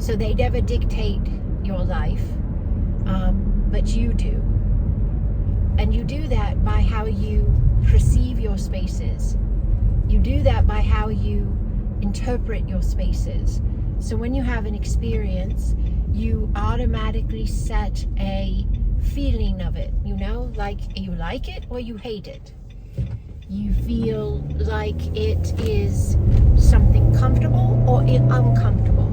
So they never dictate your life, but you do. And you do that by how you perceive your spaces. You do that by how you interpret your spaces. So when you have an experience, you automatically set a feeling of it, like you like it or you hate it. You feel like it is something comfortable or uncomfortable.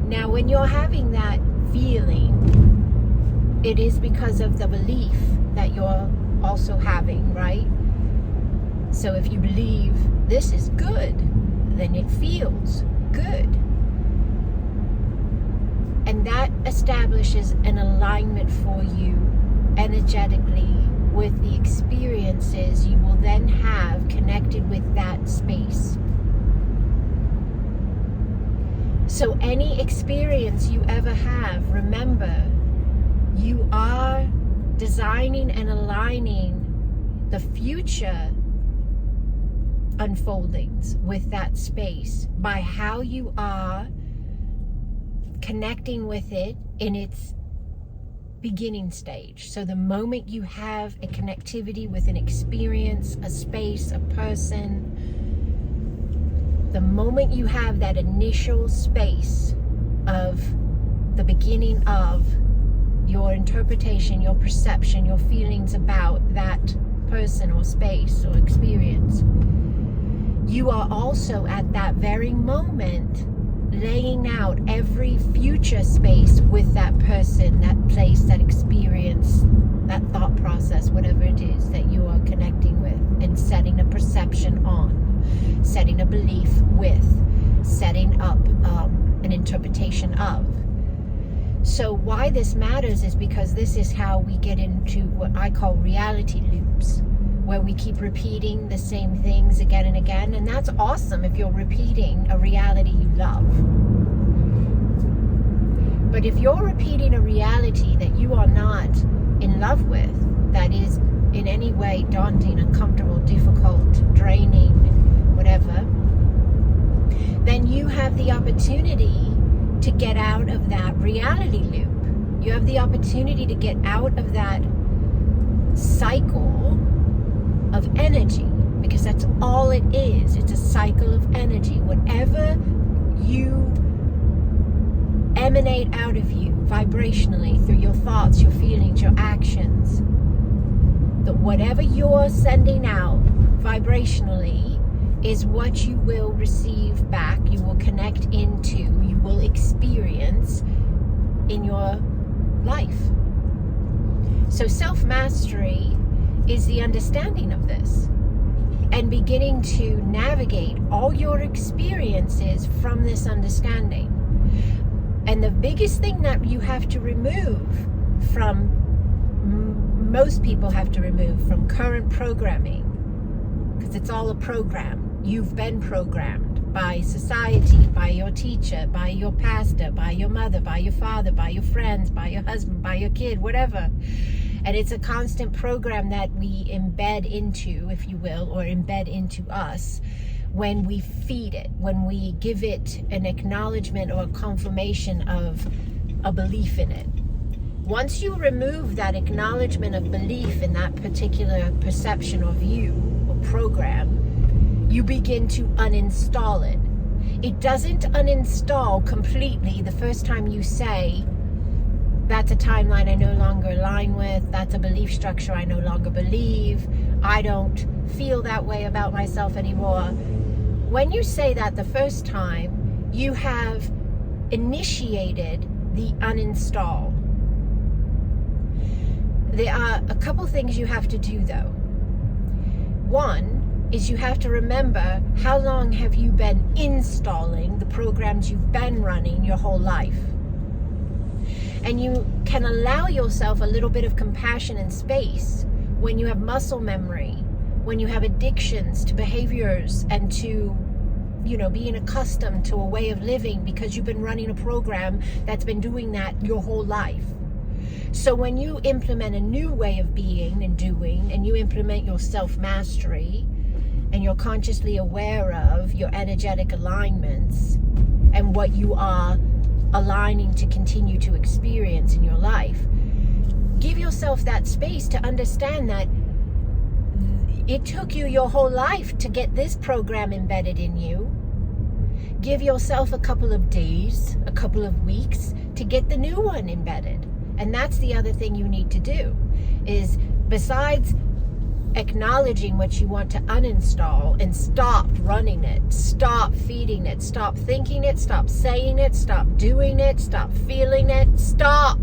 Now, when you're having that feeling, it is because of the belief that you're also having, right? So if you believe this is good, then it feels good. And that establishes an alignment for you energetically with the experiences you will then have connected with that space. So any experience you ever have, remember, you are designing and aligning the future unfoldings with that space by how you are connecting with it in its beginning stage. So the moment you have a connectivity with an experience, a space, a person, the moment you have that initial space of the beginning of your interpretation, your perception, your feelings about that person or space or experience, you are also at that very moment laying out every future space with that person, that place, that experience, that thought process, whatever it is that you are connecting with, and setting a perception on, setting a belief with, setting up an interpretation of. So why this matters is because this is how we get into what I call reality loops, where we keep repeating the same things again and again. And that's awesome if you're repeating a reality you love. But if you're repeating a reality that you are not in love with, that is in any way daunting, uncomfortable, difficult, draining, whatever, then you have the opportunity to get out of that reality loop. You have the opportunity to get out of that cycle of energy, because that's all it is. It's a cycle of energy. Whatever you emanate out of you vibrationally through your thoughts, your feelings, your actions, that whatever you're sending out vibrationally is what you will receive back, you will connect into, you will experience in your life. So self-mastery is the understanding of this and beginning to navigate all your experiences from this understanding. And the biggest thing that you have to remove from, most people have to remove from current programming, because it's all a program. You've been programmed by society, by your teacher, by your pastor, by your mother, by your father, by your friends, by your husband, by your kid, whatever. And it's a constant program that we embed into, if you will, or embed into us when we feed it, when we give it an acknowledgement or a confirmation of a belief in it. Once you remove that acknowledgement of belief in that particular perception or view or program, you begin to uninstall it. It doesn't uninstall completely the first time you say, that's a timeline I no longer align with, that's a belief structure I no longer believe, I don't feel that way about myself anymore. When you say that the first time, you have initiated the uninstall. There are a couple things you have to do though. One is you have to remember, how long have you been installing the programs you've been running your whole life? And you can allow yourself a little bit of compassion and space when you have muscle memory, when you have addictions to behaviors and to, being accustomed to a way of living because you've been running a program that's been doing that your whole life. So when you implement a new way of being and doing, and you implement your self-mastery, and you're consciously aware of your energetic alignments, and what you are aligning to continue to experience in your life. Give yourself that space to understand that it took you your whole life to get this program embedded in you. Give yourself a couple of days, a couple of weeks to get the new one embedded. And that's the other thing you need to do, is besides acknowledging what you want to uninstall and stop running it, stop feeding it, stop thinking it, stop saying it, stop doing it, stop feeling it, stop.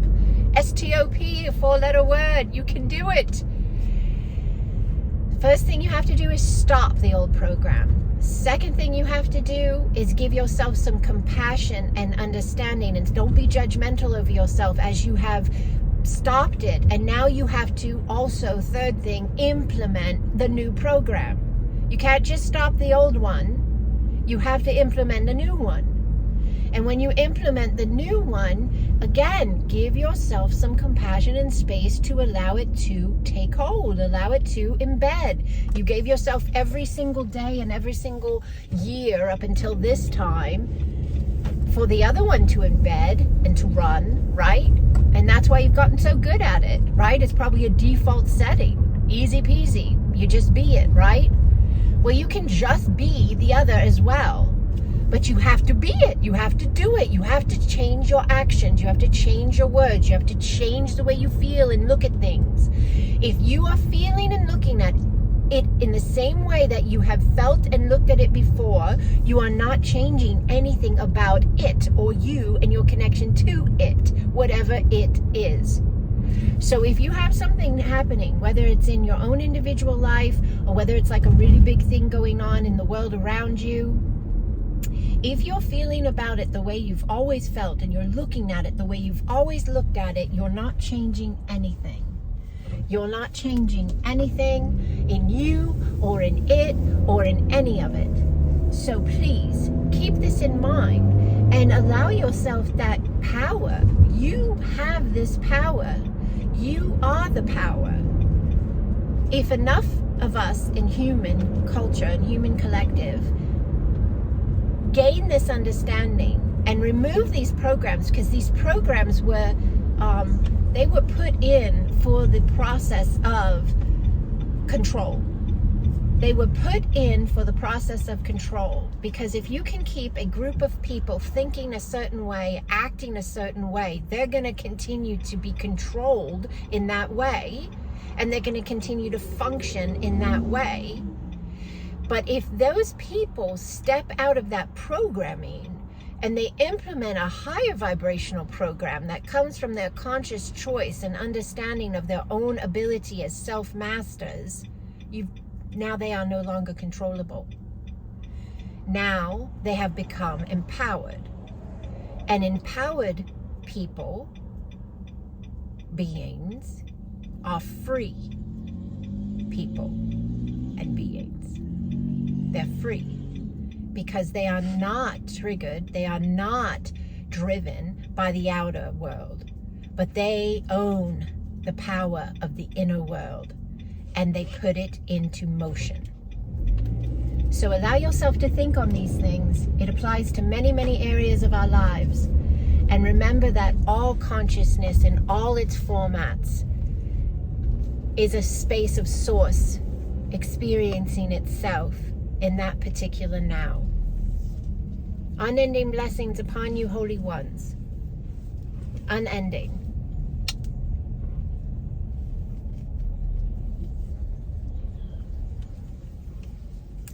S-T-O-P, a 4-letter word. You can do it. First thing you have to do is stop the old program. Second thing you have to do is give yourself some compassion and understanding, and don't be judgmental of yourself as you have stopped it. And now you have to also, third thing, implement the new program. You can't just stop the old one. You have to implement the new one. And when you implement the new one, again, give yourself some compassion and space to allow it to take hold, allow it to embed. You gave yourself every single day and every single year up until this time for the other one to embed and to run, right? And that's why you've gotten so good at it, right? It's probably a default setting. Easy peasy. You just be it, right? Well, you can just be the other as well. But you have to be it. You have to do it. You have to change your actions. You have to change your words. You have to change the way you feel and look at things. If you are feeling and looking at it in the same way that you have felt and looked at it before, you are not changing anything about it or you and your connection to it, whatever it is. So if you have something happening, whether it's in your own individual life or whether it's like a really big thing going on in the world around you, if you're feeling about it the way you've always felt and you're looking at it the way you've always looked at it, you're not changing anything. You're not changing anything in you or in it or in any of it. So please keep this in mind and allow yourself that power. You have this power. You are the power. If enough of us in human culture and human collective gain this understanding and remove these programs, because these programs were they were put in for the process of control. They were put in for the process of control, because if you can keep a group of people thinking a certain way, acting a certain way, they're going to continue to be controlled in that way, and they're going to continue to function in that way. But if those people step out of that programming and they implement a higher vibrational program that comes from their conscious choice and understanding of their own ability as self-masters, now they are no longer controllable. Now they have become empowered. And empowered people, beings, are free people and beings. They're free because they are not triggered, they are not driven by the outer world, but they own the power of the inner world and they put it into motion. So allow yourself to think on these things. It applies to many, many areas of our lives. And remember that all consciousness in all its formats is a space of source experiencing itself in that particular now. Unending blessings upon you, holy ones. Unending.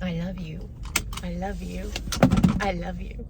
I love you. I love you. I love you.